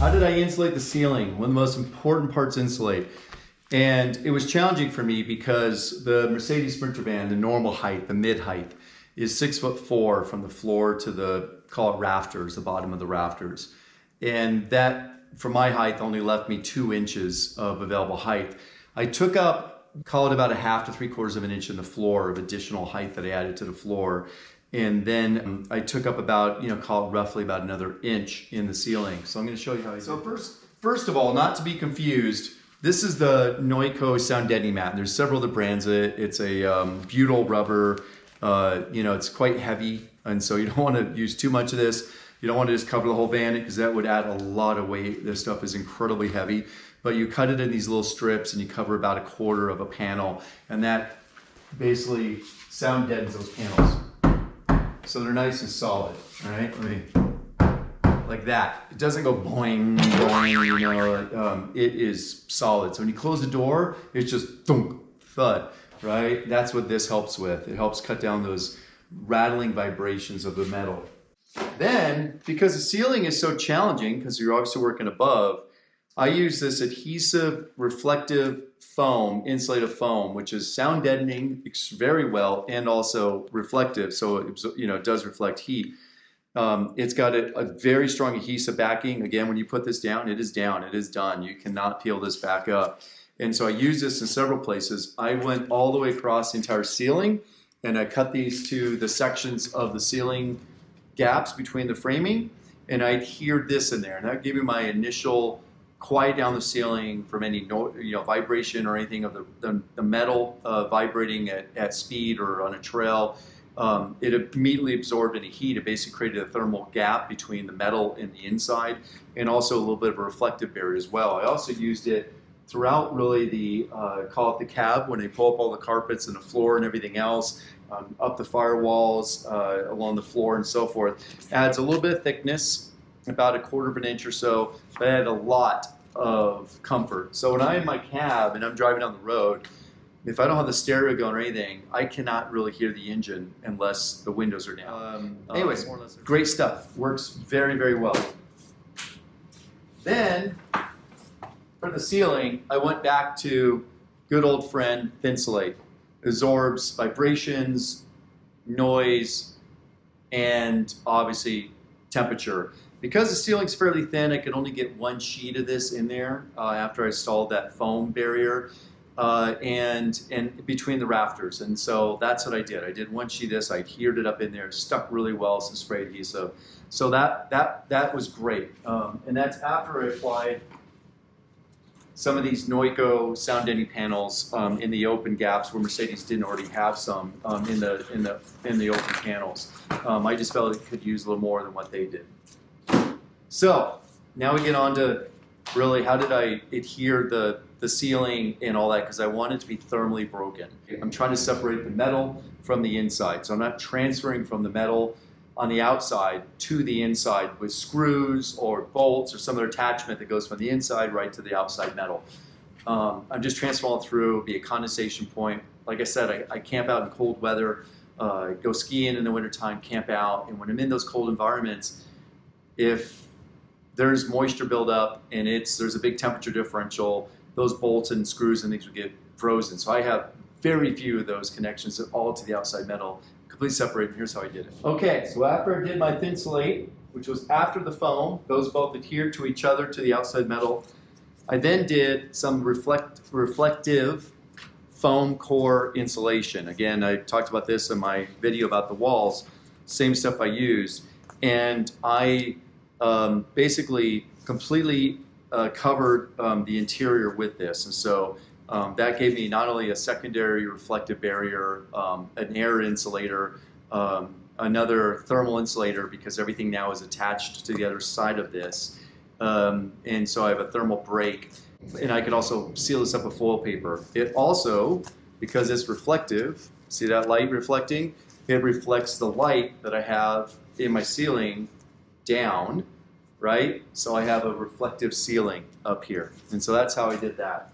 How did I insulate the ceiling? One of the most important parts insulate. And it was challenging for me because the Mercedes Sprinter van, the normal height, the mid height, is 6'4" from the floor to the, call it rafters, the bottom of the rafters. And that, for my height, only left me 2 inches of available height. I took up, call it about 1/2 to 3/4 of an inch in the floor of additional height that I added to the floor. And then I took up about, call it roughly about another inch in the ceiling. So I'm going to show you how I do. So first of all, not to be confused, this is the Neuco sound deadening mat. There's several other brands of it. It's a butyl rubber. It's quite heavy, and so you don't want to use too much of this. You don't want to just cover the whole van because that would add a lot of weight. This stuff is incredibly heavy, but you cut it in these little strips and you cover about 1/4 of a panel, and that basically sound deadens those panels. So they're nice and solid, all right? Like that. It doesn't go boing, boing, it is solid. So when you close the door, it's just thunk, thud, right? That's what this helps with. It helps cut down those rattling vibrations of the metal. Then, because the ceiling is so challenging, because you're obviously working above, I use this adhesive reflective foam, insulative foam, which is sound deadening very well and also reflective, so it does reflect heat. It's got a very strong adhesive backing. Again, when you put this down, it is down, it is done. You cannot peel this back up. And so I use this in several places. I went all the way across the entire ceiling, and I cut these to the sections of the ceiling gaps between the framing, and I adhered this in there. And that gave me my initial quiet down the ceiling from any vibration or anything of the metal vibrating at speed or on a trail. It immediately absorbed any heat. It basically created a thermal gap between the metal and the inside, and also a little bit of a reflective barrier as well. I also used it throughout really the, call it the cab, when they pull up all the carpets and the floor and everything else, up the firewalls, along the floor and so forth. Adds a little bit of thickness, about 1/4 of an inch or so, but added a lot of comfort. So when I'm in my cab and I'm driving down the road, if I don't have the stereo going or anything, I cannot really hear the engine unless the windows are down. Anyways, great stuff. Works very, very well. Then, for the ceiling, I went back to good old friend Thinsulate. Absorbs vibrations, noise, and obviously temperature. Because the ceiling's fairly thin, I could only get 1 sheet of this in there after I installed that foam barrier and between the rafters. And so that's what I did. I did 1 sheet of this, I adhered it up in there, stuck really well, some spray adhesive. So that was great. And that's after I applied some of these Neuco sound deadening panels in the open gaps where Mercedes didn't already have some in the open panels. I just felt it could use a little more than what they did. So now we get on to really how did I adhere the ceiling and all that, because I want it to be thermally broken. I'm trying to separate the metal from the inside, so I'm not transferring from the metal on the outside to the inside with screws or bolts or some other attachment that goes from the inside right to the outside metal. I'm just transferring through, be a condensation point. Like I said, I camp out in cold weather, go skiing in the wintertime, camp out, and when I'm in those cold environments, if there's moisture buildup and there's a big temperature differential, those bolts and screws and things would get frozen. So I have very few of those connections all to the outside metal, completely separated. Here's how I did it. Okay, so after I did my Thinsulate, which was after the foam, those both adhered to each other to the outside metal, I then did some reflective foam core insulation. Again, I talked about this in my video about the walls, same stuff I used. And I basically completely covered the interior with this. And so that gave me not only a secondary reflective barrier, an air insulator, another thermal insulator, because everything now is attached to the other side of this. And so I have a thermal break. And I could also seal this up with foil paper. It also, because it's reflective, see that light reflecting? It reflects the light that I have in my ceiling down, right? So I have a reflective ceiling up here. And so that's how I did that.